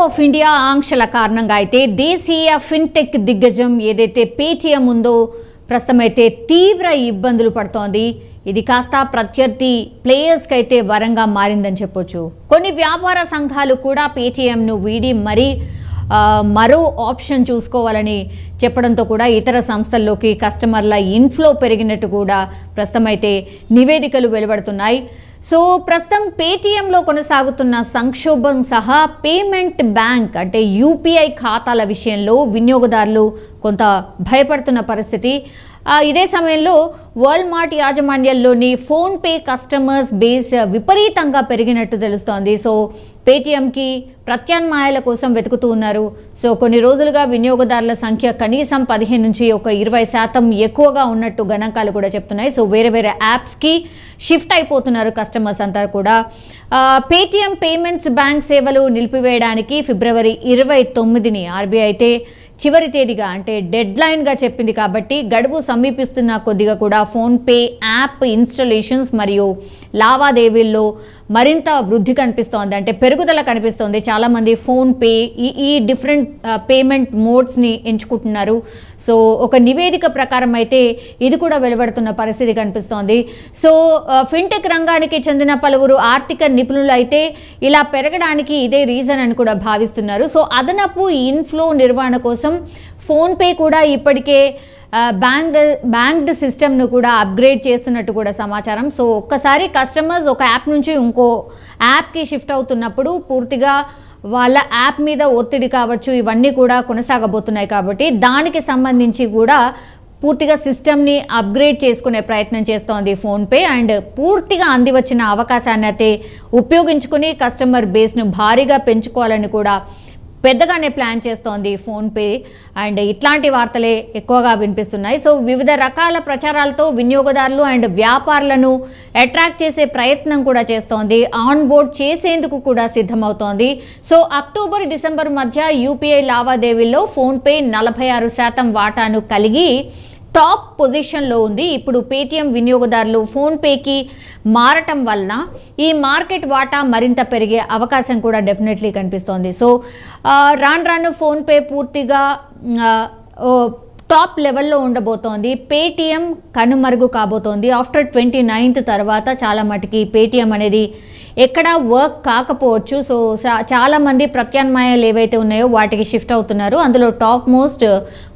Of India ఆంక్షల కారణంగా అయితే దేశీయ ఫిన్టెక్ దిగ్గజం ఏదైతే పేటీఎం ఉందో ప్రస్తుతం అయితే తీవ్ర ఇబ్బందులు పడుతోంది. ఇది కాస్త ప్రత్యర్థి ప్లేయర్స్కి అయితే వరంగా మారిందని చెప్పొచ్చు. కొన్ని వ్యాపార సంఘాలు కూడా పేటీఎంను వీడి మరో ఆప్షన్ చూసుకోవాలని చెప్పడంతో కూడా ఇతర సంస్థల్లోకి కస్టమర్ల ఇన్ఫ్లో పెరిగినట్టు కూడా ప్రస్తుతం అయితే నివేదికలు వెలువడుతున్నాయి. సో ప్రస్తుతం పేటీఎంలో కొనసాగుతున్న సంక్షోభం సహా పేమెంట్ బ్యాంక్ అంటే యూపీఐ ఖాతాల విషయంలో వినియోగదారులు కొంత భయపడుతున్న పరిస్థితి. ఇదే సమయంలో వాల్మార్ట్ యాజమాన్యంలోని ఫోన్పే కస్టమర్స్ బేస్ విపరీతంగా పెరిగినట్టు తెలుస్తోంది. సో పేటీఎంకి ప్రత్యామ్నాయాల కోసం వెతుకుతూ ఉన్నారు. సో కొన్ని రోజులుగా వినియోగదారుల సంఖ్య కనీసం 15 నుంచి 20% ఎక్కువగా ఉన్నట్టు గణాంకాలు కూడా చెప్తున్నాయి. సో వేరే వేరే యాప్స్కి షిఫ్ట్ అయిపోతున్నారు కస్టమర్స్ అంతా కూడా. పేటీఎం పేమెంట్స్ బ్యాంక్ సేవలు నిలిపివేయడానికి ఫిబ్రవరి 29ని ఆర్బీఐ అయితే చివరి తేదీగా అంటే డెడ్ లైన్గా చెప్పింది. కాబట్టి గడువు సమీపిస్తున్న కొద్దిగా కూడా ఫోన్పే యాప్ ఇన్స్టాలేషన్స్ మరియు లావాదేవీల్లో మరింత వృద్ధి కనిపిస్తోంది, అంటే పెరుగుదల కనిపిస్తోంది. చాలామంది ఫోన్పే ఈ డిఫరెంట్ పేమెంట్ మోడ్స్ని ఎంచుకుంటున్నారు. సో ఒక నివేదిక ప్రకారం అయితే ఇది కూడా వెలువడుతున్న పరిస్థితి కనిపిస్తోంది. సో ఫిన్టెక్ రంగానికి చెందిన పలువురు ఆర్థిక నిపుణులు అయితే ఇలా పెరగడానికి ఇదే రీజన్ అని కూడా భావిస్తున్నారు. సో అదనపు ఇన్ఫ్లో నిర్వహణ కోసం ఫోన్పే కూడా ఇప్పటికే బ్యాంక్డ్ సిస్టమ్ను కూడా అప్గ్రేడ్ చేస్తున్నట్టు కూడా సమాచారం. సో ఒక్కసారి కస్టమర్స్ ఒక యాప్ నుంచి ఇంకో యాప్కి షిఫ్ట్ అవుతున్నప్పుడు పూర్తిగా వాళ్ళ యాప్ మీద ఒత్తిడి కావచ్చు, ఇవన్నీ కూడా కొనసాగబోతున్నాయి. కాబట్టి దానికి సంబంధించి కూడా పూర్తిగా సిస్టమ్ని అప్గ్రేడ్ చేసుకునే ప్రయత్నం చేస్తోంది ఫోన్పే. అండ్ పూర్తిగా అందివచ్చిన అవకాశాన్ని అయితే ఉపయోగించుకుని కస్టమర్ బేస్ను భారీగా పెంచుకోవాలని కూడా పెద్దగానే ప్లాన్ చేస్తోంది ఫోన్పే. అండ్ ఇట్లాంటి వార్తలే ఎక్కువగా వినిపిస్తున్నాయి. సో వివిధ రకాల ప్రచారాలతో వినియోగదారులు అండ్ వ్యాపారులను అట్రాక్ట్ చేసే ప్రయత్నం కూడా చేస్తోంది. ఆన్ బోర్డ్ చేసేందుకు కూడా సిద్ధమవుతోంది. సో అక్టోబర్ డిసెంబర్ మధ్య యూపీఐ లావాదేవీల్లో ఫోన్పే 46% వాటాను కలిగి టాప్ పొజిషన్లో ఉంది. ఇప్పుడు పేటీఎం వినియోగదారులు ఫోన్పేకి మారటం వలన ఈ మార్కెట్ వాటా మరింత పెరిగే అవకాశం కూడా డెఫినెట్లీ కనిపిస్తోంది. సో రాను ఫోన్పే పూర్తిగా టాప్ లెవెల్లో ఉండబోతోంది. పేటీఎం కనుమరుగు కాబోతోంది. ఆఫ్టర్ 29th తర్వాత చాలా మటుకి పేటీఎం అనేది ఎక్కడ వర్క్ కాకపోవచ్చు. సో చాలామంది ప్రత్యామ్నాయాలు ఏవైతే ఉన్నాయో వాటికి షిఫ్ట్ అవుతున్నారు. అందులో టాప్ మోస్ట్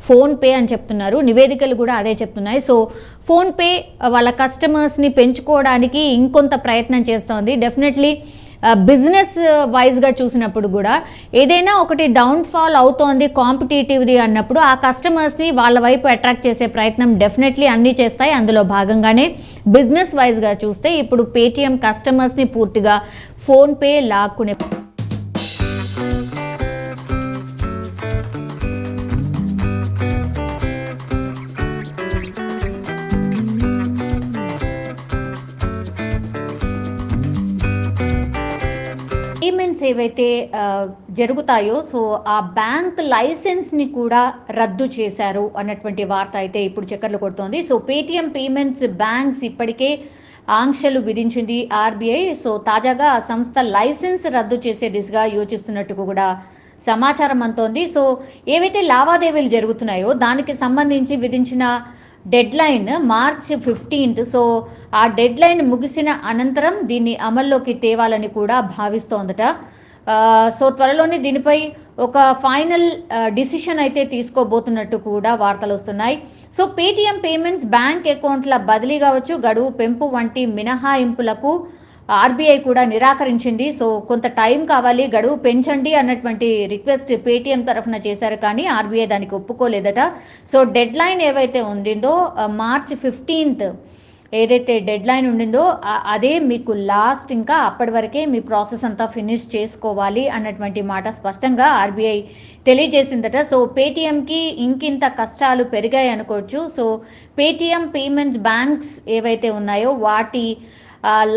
ఫోన్పే అని చెప్తున్నారు. నివేదికలు కూడా అదే చెప్తున్నాయి. సో ఫోన్పే వాళ్ళ కస్టమర్స్ని పెంచుకోవడానికి ఇంకొంత ప్రయత్నం చేస్తోంది. డెఫినెట్లీ బిజినెస్ వైజ్గా చూసినప్పుడు కూడా ఏదైనా ఒకటి డౌన్ఫాల్ అవుతోంది కాంపిటేటివ్ది అన్నప్పుడు ఆ కస్టమర్స్ని వాళ్ళ వైపు అట్రాక్ట్ చేసే ప్రయత్నం డెఫినెట్లీ అన్నీ చేస్తాయి. అందులో భాగంగానే బిజినెస్ వైజ్గా చూస్తే ఇప్పుడు పేటీఎం కస్టమర్స్ని పూర్తిగా ఫోన్పే లాక్కునే పేమెంట్స్ ఏవైతే జరుగుతాయో సో ఆ బ్యాంక్ లైసెన్స్ని కూడా రద్దు చేశారు అన్నటువంటి వార్త అయితే ఇప్పుడు చక్కర్లు కొడుతోంది. సో పేటీఎం పేమెంట్స్ బ్యాంక్స్ ఇప్పటికే ఆంక్షలు విధించింది ఆర్బీఐ. సో తాజాగా ఆ సంస్థ లైసెన్స్ రద్దు చేసే దిశగా యోచిస్తున్నట్టు కూడా సమాచారం అంతోంది. సో ఏవైతే లావాదేవీలు జరుగుతున్నాయో దానికి సంబంధించి విధించిన dead line March 15th. So ఆ డెడ్ లైన్ ముగిసిన అనంతరం దీన్ని అమల్లోకి తేవాలని కూడా భావిస్తోందట. సో త్వరలోనే దీనిపై ఒక ఫైనల్ డిసిషన్ అయితే తీసుకోబోతున్నట్టు కూడా వార్తలు వస్తున్నాయి. సో పేటీఎం పేమెంట్స్ బ్యాంక్ అకౌంట్ల బదిలీ కావచ్చు, గడువు పెంపు వంటి మినహాయింపులకు ఆర్బీఐ కూడా నిరాకరించింది. సో కొంత టైం కావాలి, గడువు పెంచండి అన్నటువంటి రిక్వెస్ట్ పేటీఎం తరఫున చేశారు, కానీ ఆర్బీఐ దానికి ఒప్పుకోలేదట. సో డెడ్ లైన్ ఏవైతే ఉండిందో March 15th ఏదైతే డెడ్ లైన్ ఉండిందో అదే మీకు లాస్ట్, ఇంకా అప్పటి వరకే మీ ప్రాసెస్ అంతా ఫినిష్ చేసుకోవాలి అన్నటువంటి మాట స్పష్టంగా ఆర్బీఐ తెలియజేసిందట. సో పేటీఎంకి ఇంకింత కష్టాలు పెరిగాయి అనుకోవచ్చు. సో పేటీఎం పేమెంట్స్ బ్యాంక్స్ ఏవైతే ఉన్నాయో వాటి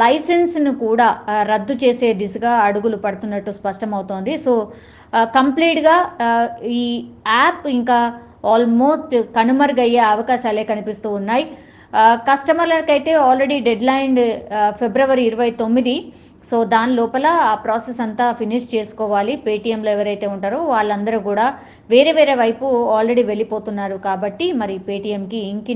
లైసెన్స్ను కూడా రద్దు చేసే దిశగా అడుగులు పడుతున్నట్టు స్పష్టమవుతోంది. సో కంప్లీట్గా ఈ యాప్ ఇంకా ఆల్మోస్ట్ కనుమరుగయ్యే అవకాశాలే కనిపిస్తూ ఉన్నాయి. కస్టమర్లకైతే ఆల్రెడీ డెడ్ లైన్ ఫిబ్రవరి 29. సో దాని లోపల ఆ ప్రాసెస్ అంతా ఫినిష్ చేసుకోవాలి. పేటీఎంలో ఎవరైతే ఉంటారో వాళ్ళందరూ కూడా వేరే వేరే వైపు ఆల్రెడీ వెళ్ళిపోతున్నారు కాబట్టి మరి పేటీఎంకి ఇంకి